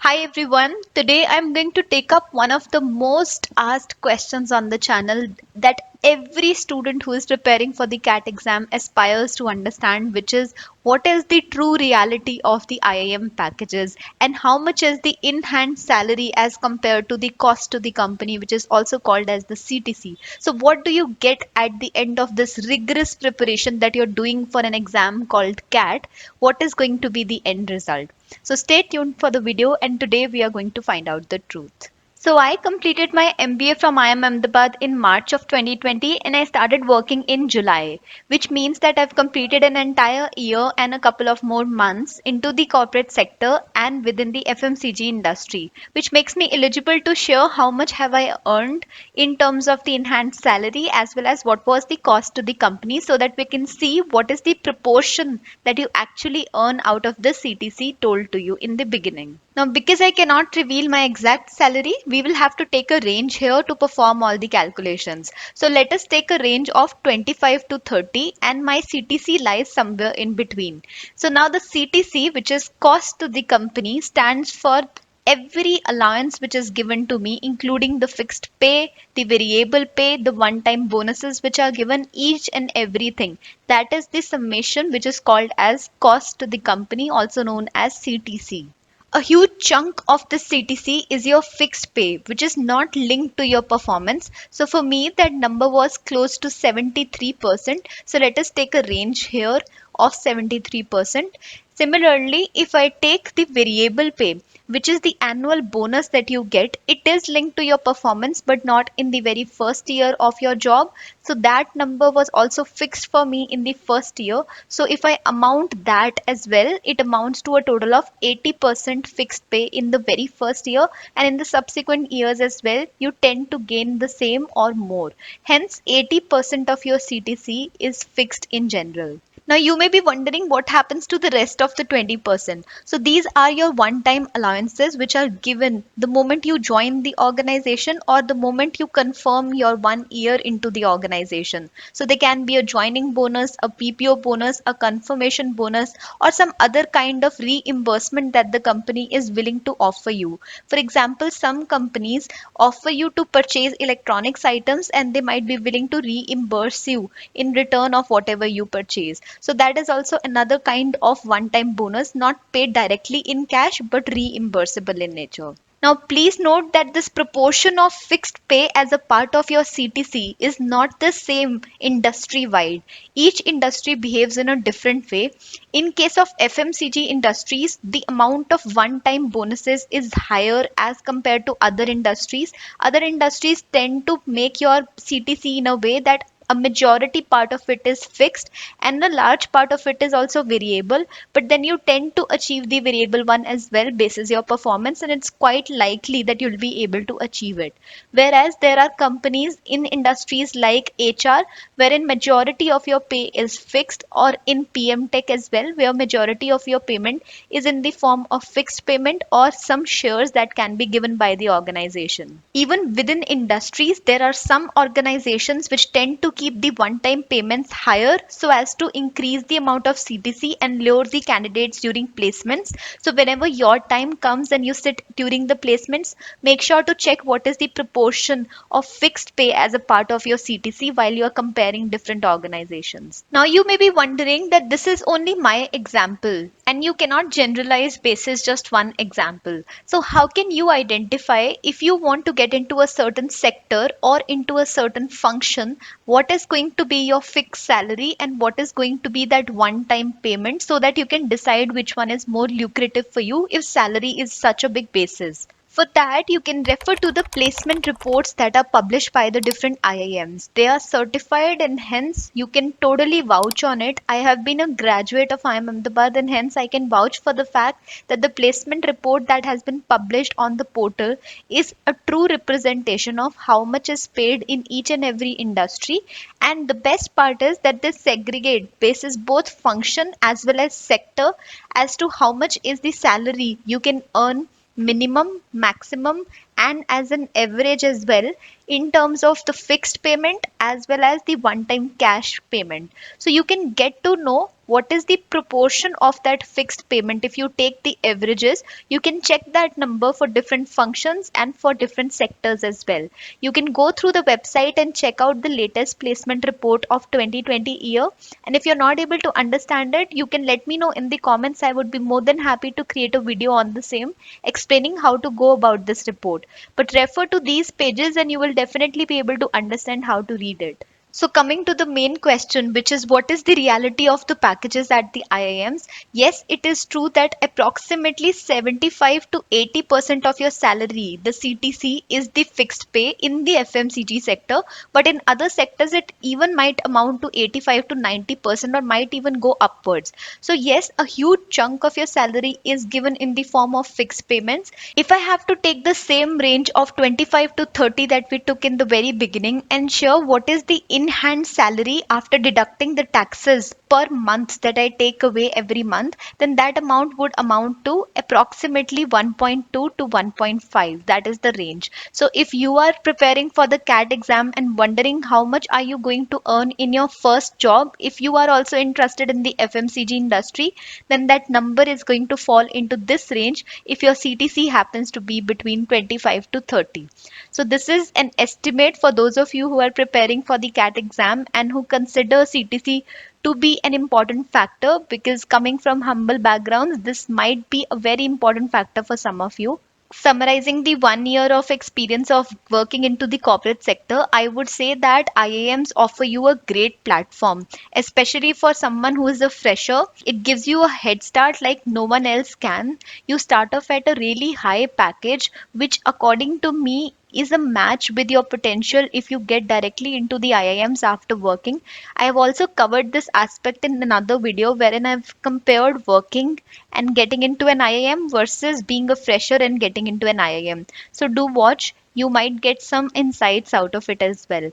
Hi everyone, today I'm going to take up one of the most asked questions on the channel that every student who is preparing for the CAT exam aspires to understand, which is what is the true reality of the IIM packages and how much is the in-hand salary as compared to the cost to the company, which is also called as the CTC. So what do you get at the end of this rigorous preparation that you're doing for an exam called CAT? What is going to be the end result? So stay tuned for the video, and today we are going to find out the truth. So I completed my MBA from IIM Ahmedabad in March of 2020 and I started working in July, which means that I've completed an entire year and a couple of more months into the corporate sector and within the FMCG industry, which makes me eligible to share how much have I earned in terms of the enhanced salary as well as what was the cost to the company, so that we can see what is the proportion that you actually earn out of the CTC told to you in the beginning. Now, because I cannot reveal my exact salary, we will have to take a range here to perform all the calculations. So let us take a range of 25 to 30 and my CTC lies somewhere in between. So now the CTC, which is cost to the company, stands for every allowance which is given to me, including the fixed pay, the variable pay, the one-time bonuses which are given, each and everything. That is the summation which is called as cost to the company, also known as CTC. A huge chunk of the CTC is your fixed pay, which is not linked to your performance. So for me, that number was close to 73%. So let us take a range here of 73%. Similarly, if I take the variable pay, which is the annual bonus that you get, it is linked to your performance, but not in the very first year of your job. So that number was also fixed for me in the first year. So if I amount that as well, it amounts to a total of 80% fixed pay in the very first year, and in the subsequent years as well, you tend to gain the same or more. Hence, 80% of your CTC is fixed in general. Now you may be wondering what happens to the rest of the 20%. So these are your one-time allowances which are given the moment you join the organization or the moment you confirm your 1 year into the organization. So they can be a joining bonus, a PPO bonus, a confirmation bonus, or some other kind of reimbursement that the company is willing to offer you. For example, some companies offer you to purchase electronics items and they might be willing to reimburse you in return of whatever you purchase. So that is also another kind of one-time bonus, not paid directly in cash but reimbursable in nature. Now, please note that this proportion of fixed pay as a part of your CTC is not the same industry wide. Each industry behaves in a different way. In case of FMCG industries, the amount of one-time bonuses is higher as compared to other industries. Other industries tend to make your CTC in a way that a majority part of it is fixed and a large part of it is also variable, but then you tend to achieve the variable one as well basis your performance, and it's quite likely that you'll be able to achieve it. Whereas there are companies in industries like HR wherein majority of your pay is fixed, or in PM Tech as well where majority of your payment is in the form of fixed payment or some shares that can be given by the organization. Even within industries, there are some organizations which tend to keep the one-time payments higher so as to increase the amount of CTC and lure the candidates during placements. So whenever your time comes and you sit during the placements, make sure to check what is the proportion of fixed pay as a part of your CTC while you are comparing different organizations. Now you may be wondering that this is only my example and you cannot generalize basis just one example. So how can you identify if you want to get into a certain sector or into a certain function, what is going to be your fixed salary and what is going to be that one-time payment, so that you can decide which one is more lucrative for you if salary is such a big basis? For that, you can refer to the placement reports that are published by the different IIMs. They are certified and hence you can totally vouch on it. I have been a graduate of IIM Ahmedabad and hence I can vouch for the fact that the placement report that has been published on the portal is a true representation of how much is paid in each and every industry. And the best part is that they segregate basis both function as well as sector as to how much is the salary you can earn minimum, maximum, and as an average as well, in terms of the fixed payment as well as the one time cash payment. So you can get to know what is the proportion of that fixed payment. If you take the averages, you can check that number for different functions and for different sectors as well. You can go through the website and check out the latest placement report of 2020 year. And if you're not able to understand it, you can let me know in the comments. I would be more than happy to create a video on the same explaining how to go about this report. But refer to these pages and you will definitely be able to understand how to read it. So coming to the main question, which is what is the reality of the packages at the IIMs? Yes, it is true that approximately 75 to 80% of your salary, the CTC, is the fixed pay in the FMCG sector. But in other sectors, it even might amount to 85 to 90% or might even go upwards. So yes, a huge chunk of your salary is given in the form of fixed payments. If I have to take the same range of 25 to 30 that we took in the very beginning and share what is the in-hand salary after deducting the taxes per month that I take away every month, then that amount would amount to approximately 1.2 to 1.5. That is the range. So if you are preparing for the CAT exam and wondering how much are you going to earn in your first job, if you are also interested in the FMCG industry, then that number is going to fall into this range if your CTC happens to be between 25 to 30. So this is an estimate for those of you who are preparing for the CAT exam and who consider CTC to be an important factor, because coming from humble backgrounds, this might be a very important factor for some of you. Summarizing the 1 year of experience of working into the corporate sector, I would say that IIMs offer you a great platform, especially for someone who is a fresher. It gives you a head start like no one else can. You start off at a really high package, which according to me is a match with your potential if you get directly into the IIMs after working. I have also covered this aspect in another video wherein I've compared working and getting into an IIM versus being a fresher and getting into an IIM. So do watch, you might get some insights out of it as well.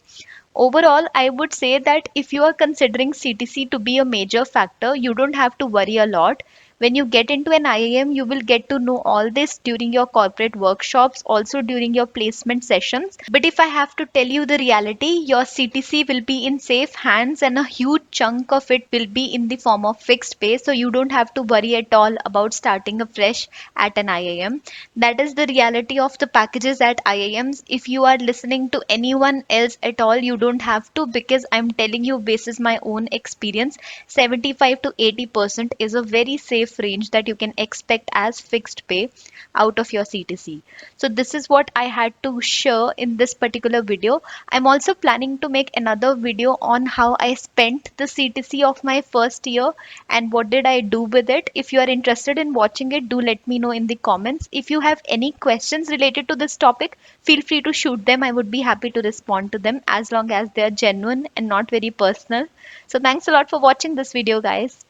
Overall, I would say that if you are considering CTC to be a major factor, you don't have to worry a lot. When you get into an IIM, you will get to know all this during your corporate workshops, also during your placement sessions. But if I have to tell you the reality, your CTC will be in safe hands and a huge chunk of it will be in the form of fixed pay. So you don't have to worry at all about starting afresh at an IIM. That is the reality of the packages at IIMs. If you are listening to anyone else at all, you don't have to, because I'm telling you basis my own experience, 75 to 80% is a very safe range that you can expect as fixed pay out of your CTC. So this is what I had to share in this particular video. I'm also planning to make another video on how I spent the CTC of my first year and what did I do with it. If you are interested in watching it, do let me know in the comments. If you have any questions related to this topic, feel free to shoot them. I would be happy to respond to them as long as they are genuine and not very personal. So thanks a lot for watching this video, guys.